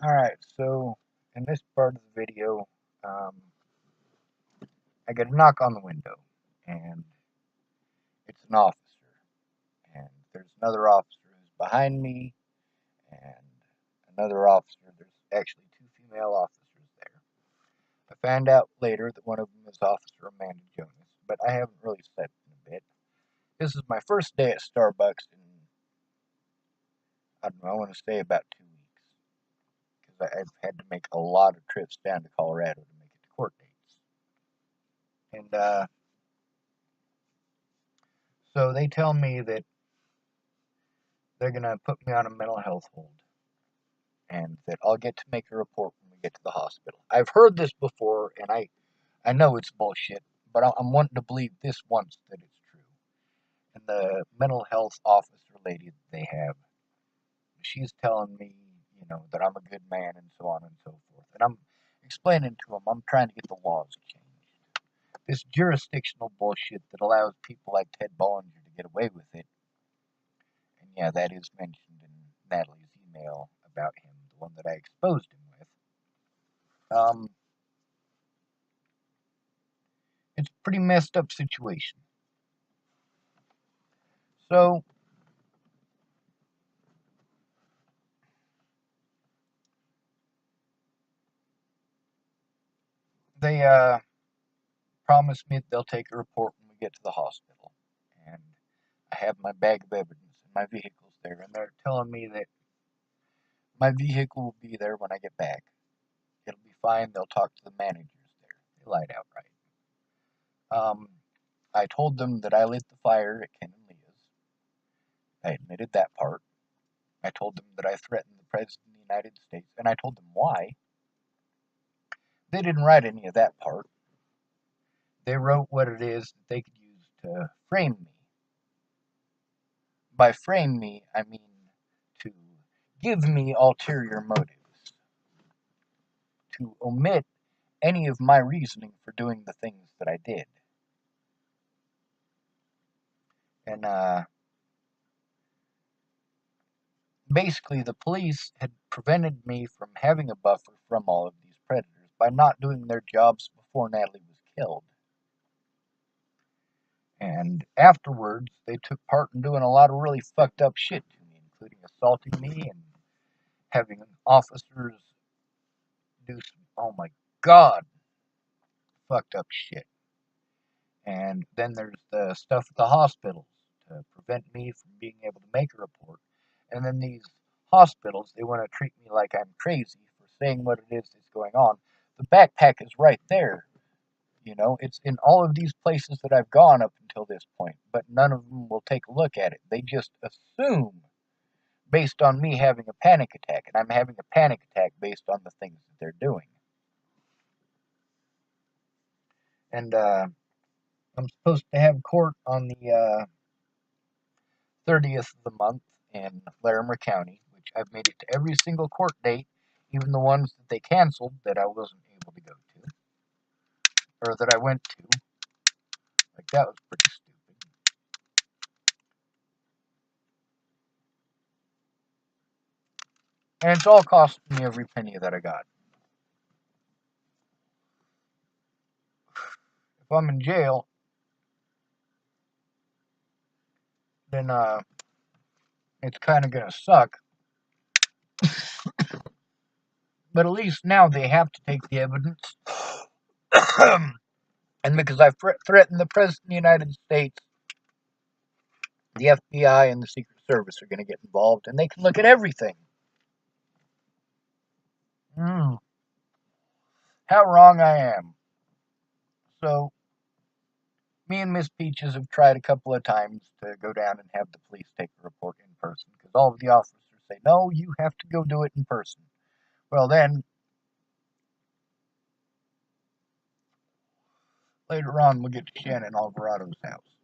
Alright, so in this part of the video, um, I get a knock on the window, and it's an officer. And there's another officer who's behind me, and another officer. There's actually two female officers there. I found out later that one of them is Officer Amanda Jonas, but I haven't really slept in a bit. This is my first day at Starbucks in, I don't know, I want to say about 2 weeks, because I've had to make a lot of trips down to Colorado to make it to court dates. And so they tell me that they're going to put me on a mental health hold and that I'll get to make a report when we get to the hospital. I've heard this before, and I know it's bullshit, but I'm wanting to believe this once that it's true. And the mental health officer lady that they have, she's telling me, that I'm a good man and so on and so forth. And I'm explaining to them I'm trying to get the laws changed. This jurisdictional bullshit that allows people like Ted Bollinger to get away with it. And yeah, that is mentioned in Natalie's email about him, the one that I exposed him with. It's a pretty messed up situation. So, they promised me that they'll take a report when we get to the hospital. And I have my bag of evidence and my vehicle's there, and they're telling me that my vehicle will be there when I get back. It'll be fine. They'll talk to the managers there. They lied outright. I told them that I lit the fire at Ken and Leah's. I admitted that part. I told them that I threatened the President of the United States, and I told them why. They didn't write any of that part. They wrote what it is that they could use to frame me. By frame me, I mean to give me ulterior motives, to omit any of my reasoning for doing the things that I did. And basically, the police had prevented me from having a buffer from all of these predators by not doing their jobs before Natalie was killed. And afterwards, they took part in doing a lot of really fucked up shit to me, including assaulting me and having officers do some, oh my god, fucked up shit. And then there's the stuff at the hospitals to prevent me from being able to make a report. And then these hospitals, they want to treat me like I'm crazy for saying what it is that's going on. The backpack is right there. It's in all of these places that I've gone up until this point, but none of them will take a look at it. They just assume based on me having a panic attack, and I'm having a panic attack based on the things that they're doing. And I'm supposed to have court on the 30th of the month in Larimer County, which I've made it to every single court date, even the ones that they canceled that I wasn't able to go to, or that I went to. Like, that was pretty stupid. And it's all costing me every penny that I got. If I'm in jail, then it's kind of gonna suck. But at least now they have to take the evidence. And because I threatened the President of the United States, the FBI and the Secret Service are going to get involved, and they can look at everything. How wrong I am. So, me and Miss Peaches have tried a couple of times to go down and have the police take a report in person, because all of the officers say, no, you have to go do it in person. Well, then, later on, we'll get to Shannon Alvarado's house.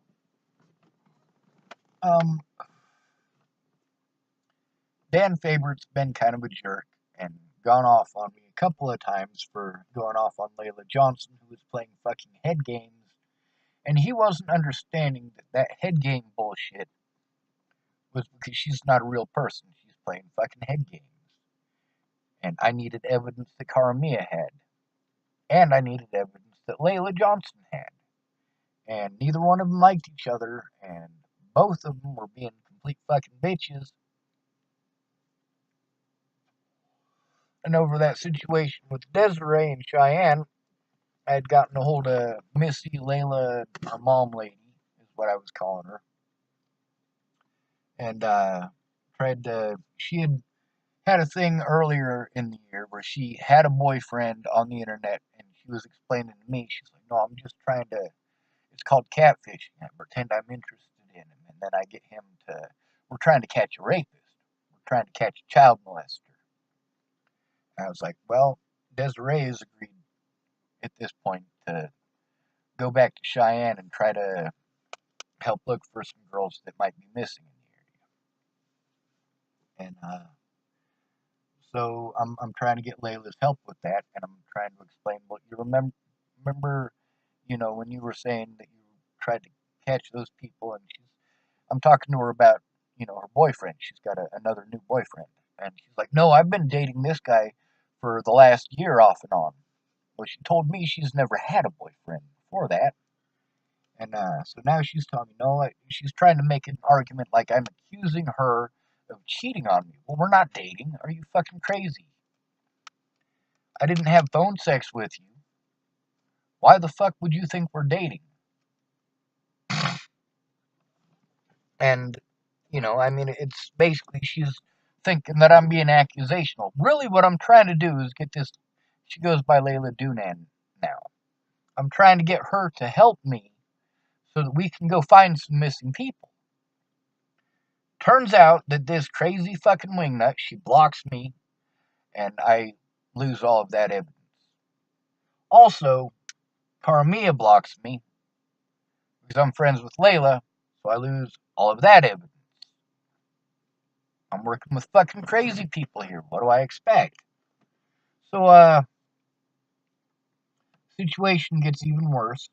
Dan Favorite's been kind of a jerk and gone off on me a couple of times for going off on Layla Johnson, who was playing fucking head games. And he wasn't understanding that head game bullshit was because she's not a real person. She's playing fucking head games. And I needed evidence that Karamia had. And I needed evidence that Layla Johnson had. And neither one of them liked each other, and both of them were being complete fucking bitches. And over that situation with Desiree and Cheyenne, I had gotten a hold of Missy, Layla, our mom lady, is what I was calling her. And she had a thing earlier in the year where she had a boyfriend on the internet, and she was explaining to me, she's like, no, I'm just trying to, it's called catfishing. I pretend I'm interested in him, and then I get him to, we're trying to catch a rapist. We're trying to catch a child molester. And I was like, well, Desiree has agreed at this point to go back to Cheyenne and try to help look for some girls that might be missing in the area. And so I'm trying to get Layla's help with that, and I'm trying to explain what you remember, when you were saying that you tried to catch those people, and I'm talking to her about, her boyfriend. She's got another new boyfriend, and she's like, no, I've been dating this guy for the last year off and on. Well, she told me she's never had a boyfriend before that. And so now she's telling me, no, she's trying to make an argument like I'm accusing her of cheating on me. Well, we're not dating. Are you fucking crazy? I didn't have phone sex with you. Why the fuck would you think we're dating? And, it's basically she's thinking that I'm being accusational. Really, what I'm trying to do is get this. She goes by Layla Dunan now. I'm trying to get her to help me so that we can go find some missing people. Turns out that this crazy fucking wingnut, she blocks me, and I lose all of that evidence. Also, Karamia blocks me because I'm friends with Layla, so I lose all of that evidence. I'm working with fucking crazy people here. What do I expect? So, situation gets even worse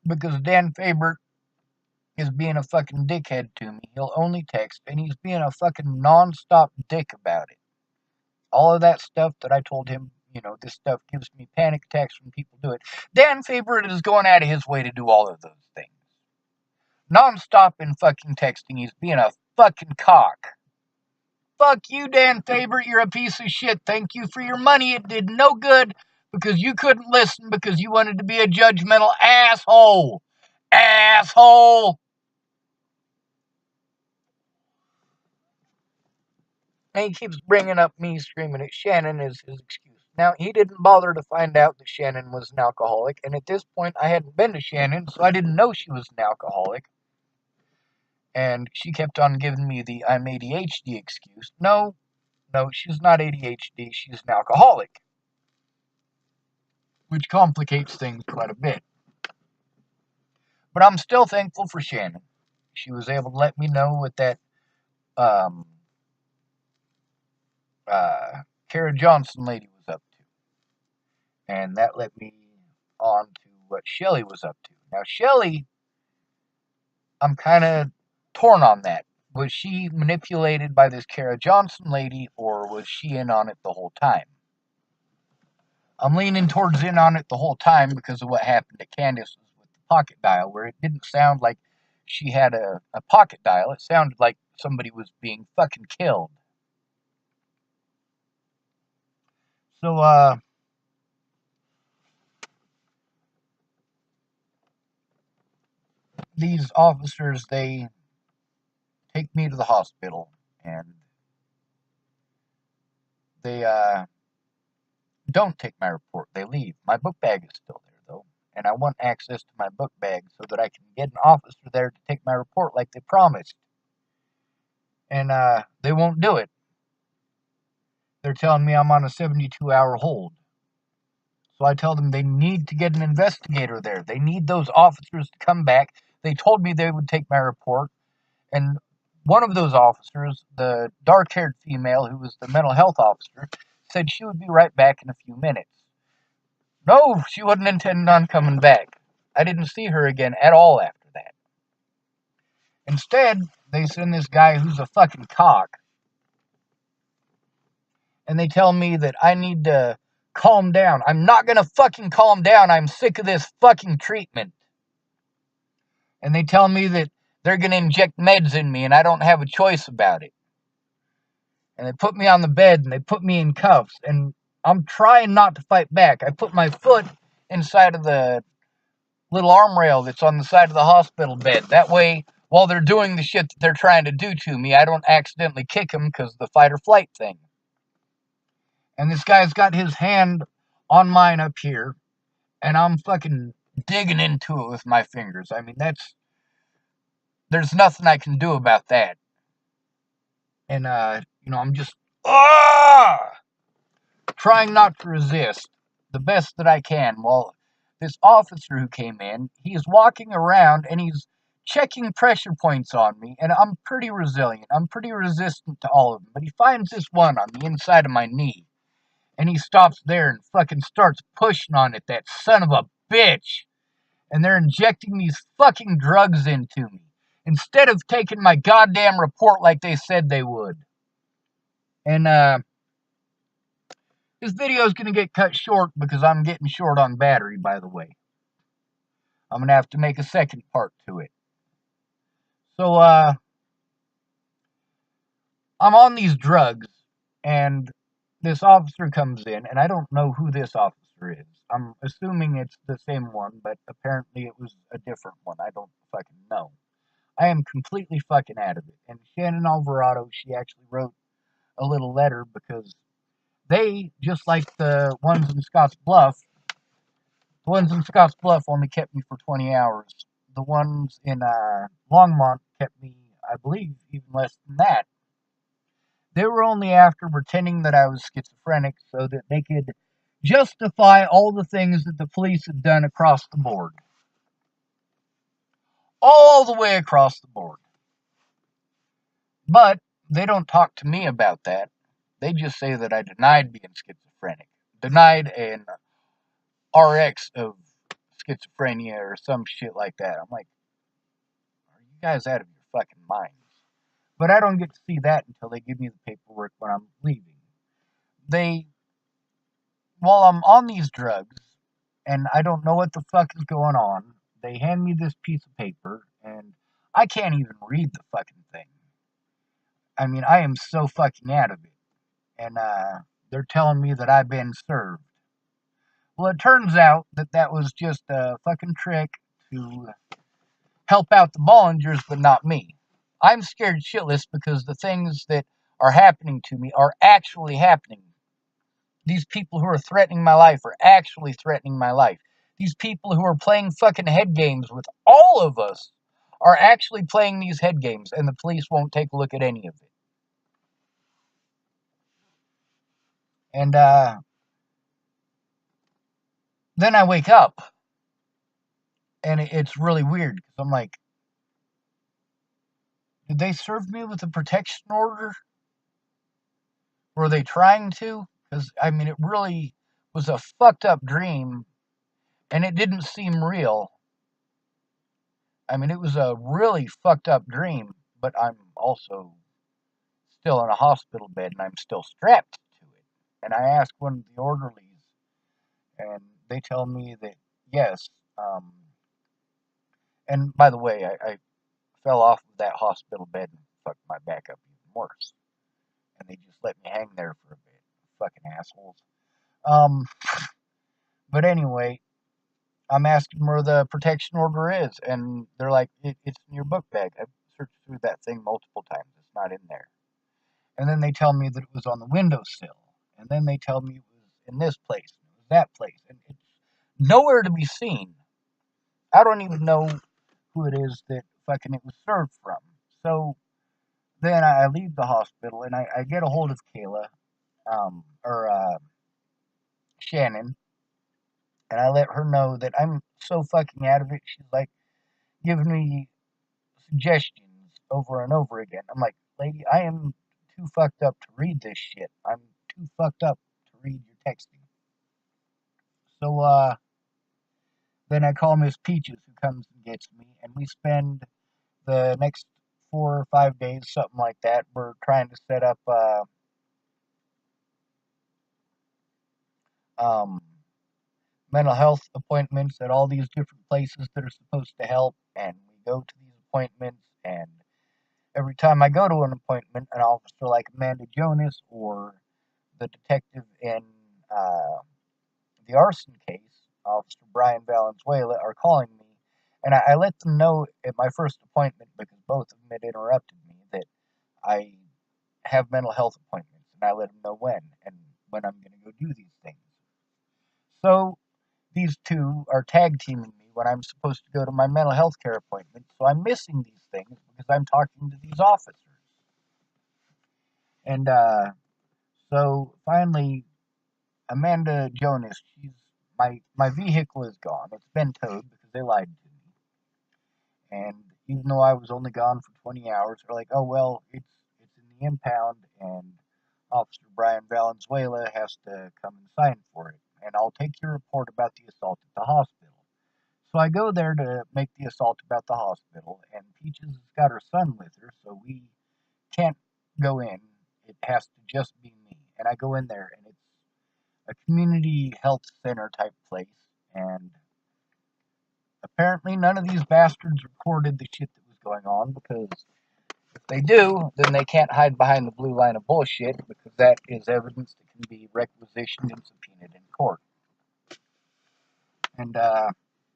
because Dan Faber is being a fucking dickhead to me. He'll only text, and he's being a fucking non-stop dick about it. All of that stuff that I told him, this stuff gives me panic attacks when people do it. Dan Faber is going out of his way to do all of those things. Non-stop in fucking texting, he's being a fucking cock. Fuck you, Dan Faber, you're a piece of shit. Thank you for your money. It did no good because you couldn't listen because you wanted to be a judgmental asshole. Asshole! And he keeps bringing up me screaming at Shannon as his excuse. Now, he didn't bother to find out that Shannon was an alcoholic, and at this point, I hadn't been to Shannon, so I didn't know she was an alcoholic. And she kept on giving me the I'm ADHD excuse. No, she's not ADHD, she's an alcoholic. Which complicates things quite a bit. But I'm still thankful for Shannon. She was able to let me know what that Kara Johnson lady was up to. And that led me on to what Shelly was up to. Now, Shelly, I'm kind of torn on that. Was she manipulated by this Kara Johnson lady, or was she in on it the whole time? I'm leaning towards in on it the whole time because of what happened to Candace with the pocket dial, where it didn't sound like she had a pocket dial. It sounded like somebody was being fucking killed. So, these officers, they take me to the hospital, and they don't take my report. They leave. My book bag is still there, though, and I want access to my book bag so that I can get an officer there to take my report like they promised. And they won't do it. They're telling me I'm on a 72-hour hold. So I tell them they need to get an investigator there. They need those officers to come back. They told me they would take my report, and one of those officers, the dark-haired female who was the mental health officer, said she would be right back in a few minutes. No, she wasn't intending on coming back. I didn't see her again at all after that. Instead, they send this guy who's a fucking cock and they tell me that I need to calm down. I'm not gonna fucking calm down. I'm sick of this fucking treatment. And they tell me that they're gonna inject meds in me and I don't have a choice about it. And they put me on the bed and they put me in cuffs, and I'm trying not to fight back. I put my foot inside of the little arm rail that's on the side of the hospital bed. That way, while they're doing the shit that they're trying to do to me, I don't accidentally kick them because of the fight or flight thing. And this guy's got his hand on mine up here, and I'm fucking digging into it with my fingers. I mean, there's nothing I can do about that. And, I'm just, trying not to resist the best that I can. Well, this officer who came in, he's walking around and he's checking pressure points on me, and I'm pretty resilient. I'm pretty resistant to all of them. But he finds this one on the inside of my knee, and he stops there and fucking starts pushing on it, that son of a bitch. And they're injecting these fucking drugs into me instead of taking my goddamn report like they said they would. And, this video is going to get cut short because I'm getting short on battery, by the way. I'm going to have to make a second part to it. So, I'm on these drugs, and this officer comes in, and I don't know who this officer is. I'm assuming it's the same one, but apparently it was a different one. I don't fucking know. I am completely fucking out of it. And Shannon Alvarado, she actually wrote a little letter because they, just like the ones in Scottsbluff, the ones in Scottsbluff only kept me for 20 hours. The ones in Longmont kept me, I believe, even less than that. They were only after pretending that I was schizophrenic so that they could justify all the things that the police had done across the board. All the way across the board. But they don't talk to me about that. They just say that I denied being schizophrenic. Denied an RX of schizophrenia or some shit like that. I'm like, are you guys out of your fucking minds? But I don't get to see that until they give me the paperwork when I'm leaving. While I'm on these drugs, and I don't know what the fuck is going on, they hand me this piece of paper, and I can't even read the fucking thing. I mean, I am so fucking out of it. And, they're telling me that I've been served. Well, it turns out that that was just a fucking trick to help out the Bollingers, but not me. I'm scared shitless because the things that are happening to me are actually happening. These people who are threatening my life are actually threatening my life. These people who are playing fucking head games with all of us are actually playing these head games, and the police won't take a look at any of it. And, then I wake up, and it's really weird, because I'm like, did they serve me with a protection order? Were they trying to? Because, I mean, it really was a fucked up dream, and it didn't seem real. I mean, it was a really fucked up dream, but I'm also still in a hospital bed, and I'm still strapped to it. And I asked one of the orderlies, and they tell me that, yes, and by the way, I fell off of that hospital bed and fucked my back up even worse. And they just let me hang there for a bit. Fucking assholes. Um, but anyway, I'm asking where the protection order is, and they're like, it's in your book bag. I've searched through that thing multiple times. It's not in there. And then they tell me that it was on the windowsill. And then they tell me it was in this place, and it was that place. And it's nowhere to be seen. I don't even know who it is that fucking it was served from. So then I leave the hospital, and I get a hold of Kayla, or Shannon, and I let her know that I'm so fucking out of it. She's like giving me suggestions over and over again. I'm like, lady, I am too fucked up to read this shit. I'm too fucked up to read your texting. So, then I call Miss Peaches, who comes and gets me, and we spend the next 4 or 5 days, something like that. We're trying to set up, mental health appointments at all these different places that are supposed to help, and we go to these appointments, and every time I go to an appointment, an officer like Amanda Jonas or the detective in uh, the arson case, Officer Brian Valenzuela, are calling me, and I let them know at my first appointment, because both of them had interrupted me, that I have mental health appointments, and I let them know when I'm going to go do these things. So these two are tag teaming me when I'm supposed to go to my mental health care appointment, so I'm missing these things because I'm talking to these officers. And so finally, Amanda Jonas, my vehicle is gone. It's been towed because they lied to me. And even though I was only gone for 20 hours, they're like, oh well, it's in the impound, and Officer Brian Valenzuela has to come and sign for it, and I'll take your report about the assault at the hospital. So I go there to make the assault about the hospital, and Peaches has got her son with her, so we can't go in. It has to just be me. And I go in there, and it's a community health center type place, and apparently none of these bastards recorded the shit that was going on, because if they do, then they can't hide behind the blue line of bullshit, because that is evidence that can be requisitioned and subpoenaed in court. And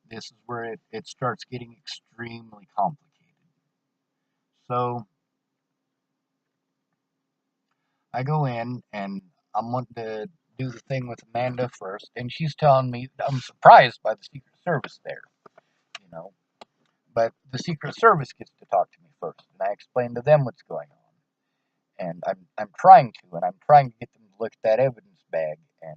this is where it starts getting extremely complicated. So I go in, and I'm wanting to do the thing with Amanda first, and she's telling me I'm surprised by the Secret Service there, you know. But the Secret Service gets to talk to me first, and I explain to them what's going on. And I'm trying to get them to look at that evidence bag, and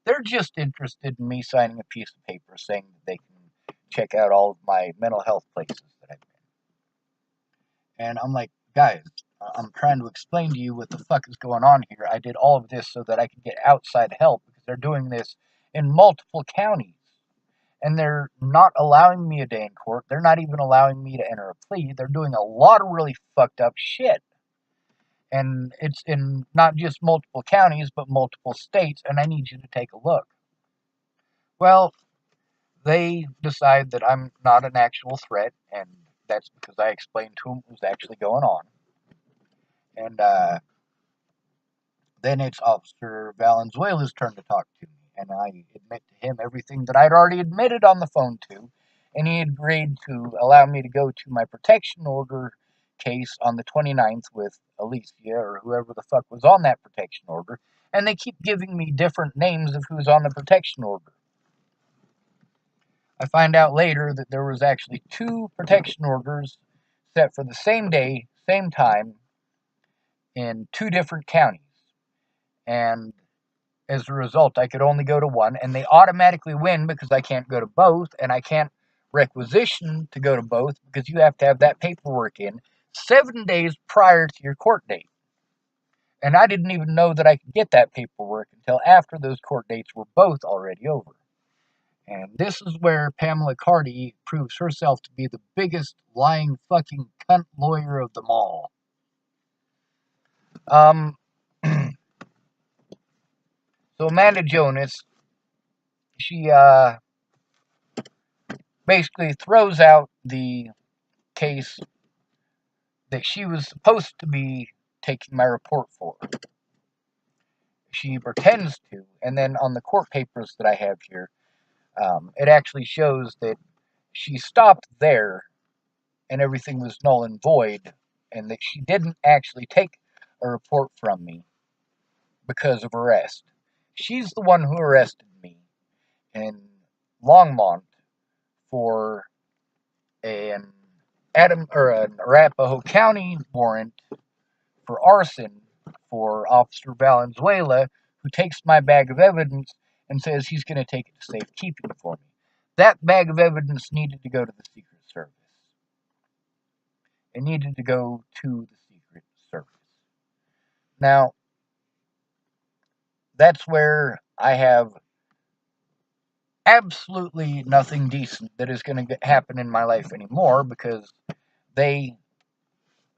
they're just interested in me signing a piece of paper saying that they can check out all of my mental health places that I've been. And I'm like, guys, I'm trying to explain to you what the fuck is going on here. I did all of this so that I could get outside help, because they're doing this in multiple counties. And they're not allowing me a day in court. They're not even allowing me to enter a plea. They're doing a lot of really fucked up shit. And it's in not just multiple counties, but multiple states, and I need you to take a look. Well, they decide that I'm not an actual threat, and that's because I explained to them what was actually going on. And then it's Officer Valenzuela's turn to talk to me, and I admit to him everything that I'd already admitted on the phone to, and he agreed to allow me to go to my protection order case on the 29th with Alicia, or whoever the fuck was on that protection order, and they keep giving me different names of who's on the protection order. I find out later that there was actually 2 protection orders set for the same day, same time, in 2 different counties, and as a result, I could only go to one, and they automatically win because I can't go to both, and I can't requisition to go to both because you have to have that paperwork in 7 days prior to your court date. And I didn't even know that I could get that paperwork until after those court dates were both already over. And this is where Pamela Cardi proves herself to be the biggest lying fucking cunt lawyer of them all. So Amanda Jonas, she basically throws out the case that she was supposed to be taking my report for. She pretends to, and then on the court papers that I have here, it actually shows that she stopped there and everything was null and void, and that she didn't actually take a report from me because of arrest. She's the one who arrested me in Longmont for an Arapahoe County warrant for arson for Officer Valenzuela, who takes my bag of evidence and says he's going to take it to safekeeping for me. That bag of evidence needed to go to the Secret Service. It needed to go to the Secret Service. Now, that's where I have absolutely nothing decent that is going to happen in my life anymore, because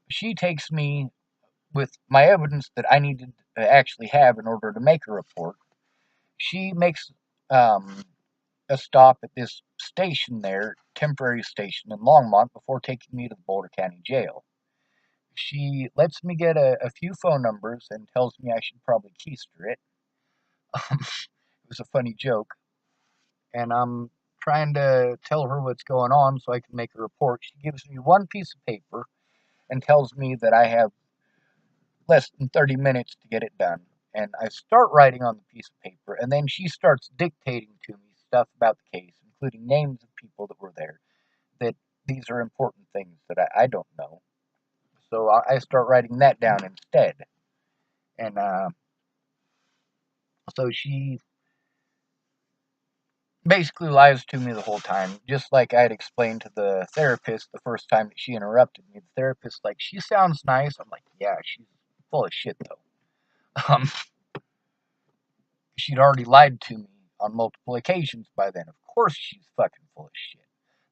she takes me with my evidence that I needed to actually have in order to make a report, she makes um, a stop at this station there, temporary station in Longmont, before taking me to the Boulder County Jail. She lets me get a few phone numbers and tells me I should probably keister it. It was a funny joke, and I'm trying to tell her what's going on so I can make a report. She gives me one piece of paper and tells me that I have less than 30 minutes to get it done. And I start writing on the piece of paper, and then she starts dictating to me stuff about the case, including names of people that were there, that these are important things that I don't know. So I start writing that down instead. And so she basically lies to me the whole time, just like I had explained to the therapist the first time that she interrupted me. The therapist, like, she sounds nice. I'm like, yeah, she's full of shit, though. Um, she'd already lied to me on multiple occasions by then. Of course she's fucking full of shit.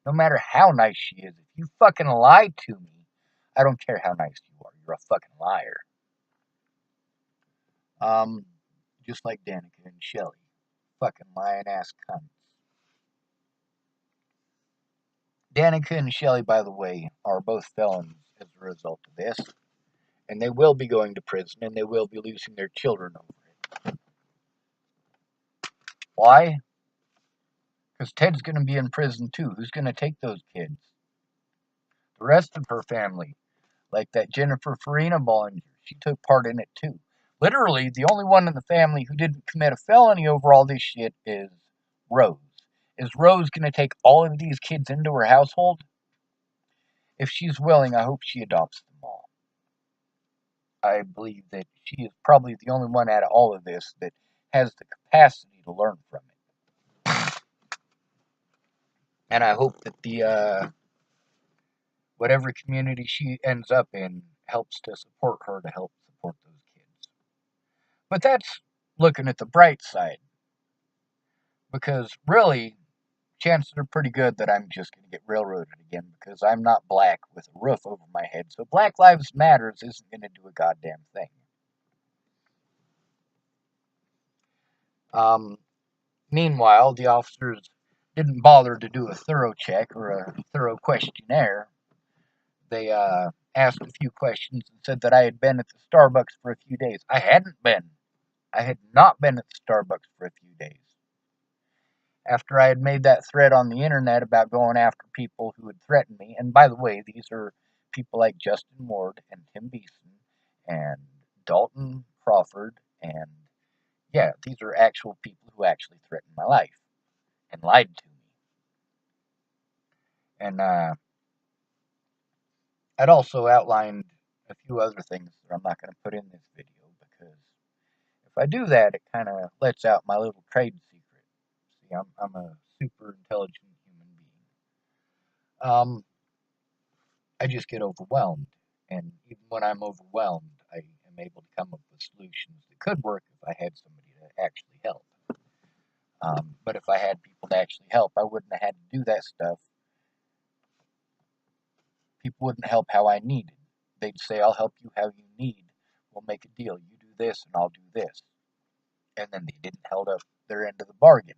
No matter how nice she is, if you fucking lie to me, I don't care how nice you are. You're a fucking liar. Um, just like Danica and Shelly. Fucking lying ass cunts. Danica and Shelly, by the way, are both felons as a result of this. And they will be going to prison and they will be losing their children over it. Why? Because Ted's going to be in prison too. Who's going to take those kids? The rest of her family, like that Jennifer Farina Bollinger, she took part in it too. Literally, the only one in the family who didn't commit a felony over all this shit is Rose. Is Rose going to take all of these kids into her household? If she's willing, I hope she adopts them all. I believe that she is probably the only one out of all of this that has the capacity to learn from it. And I hope that the whatever community she ends up in helps to support her to help support those kids. But that's looking at the bright side, because really, chances are pretty good that I'm just going to get railroaded again because I'm not black with a roof over my head. So Black Lives Matters isn't going to do a goddamn thing. Meanwhile, the officers didn't bother to do a thorough check or a thorough questionnaire. They asked a few questions and said that I had been at the Starbucks for a few days. I hadn't been. I had not been at the Starbucks for a few days. After I had made that thread on the internet about going after people who had threatened me, and by the way, these are people like Justin Ward and Tim Beeson and Dalton Crawford, and yeah, these are actual people who actually threatened my life and lied to me. And I'd also outlined a few other things that I'm not going to put in this video because if I do that, it kind of lets out my little trade secret. See, I'm a super intelligent human being. I just get overwhelmed, and even when I'm overwhelmed, I am able to come up with solutions that could work if I had somebody to actually help. But if I had people to actually help, I wouldn't have had to do that stuff. People wouldn't help how I needed. They'd say, I'll help you how you need. We'll make a deal. You do this, and I'll do this. And then they didn't hold up their end of the bargain.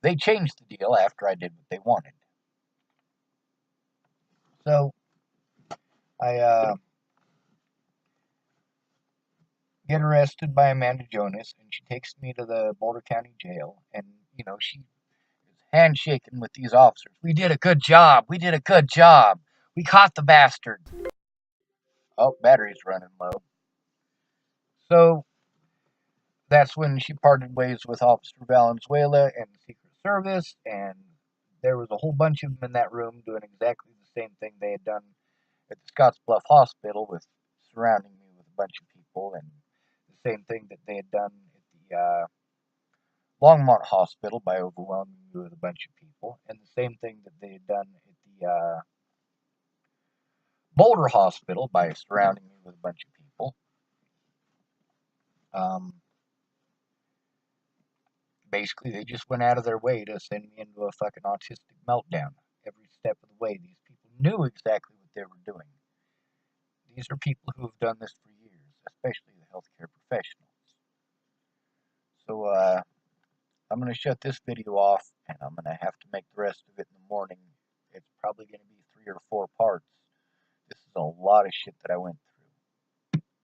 They changed the deal after I did what they wanted. So I get arrested by Amanda Jonas, and she takes me to the Boulder County Jail. And, you know, she is handshaking with these officers. We did a good job. We did a good job. We caught the bastard. Oh, battery's running low. So that's when she parted ways with Officer Valenzuela and the Secret Service, and there was a whole bunch of them in that room doing exactly the same thing they had done at the Scottsbluff Hospital, with surrounding me with a bunch of people, and the same thing that they had done at the Longmont Hospital by overwhelming me with a bunch of people, and the same thing that they had done at the Boulder Hospital by surrounding me with a bunch of people. Basically, they just went out of their way to send me into a fucking autistic meltdown every step of the way. These people knew exactly what they were doing. These are people who have done this for years, especially the healthcare professionals. So, to shut this video off, and I'm going to have to make the rest of it in the morning. It's probably going to be 3 or 4 parts. This is a lot of shit that I went through.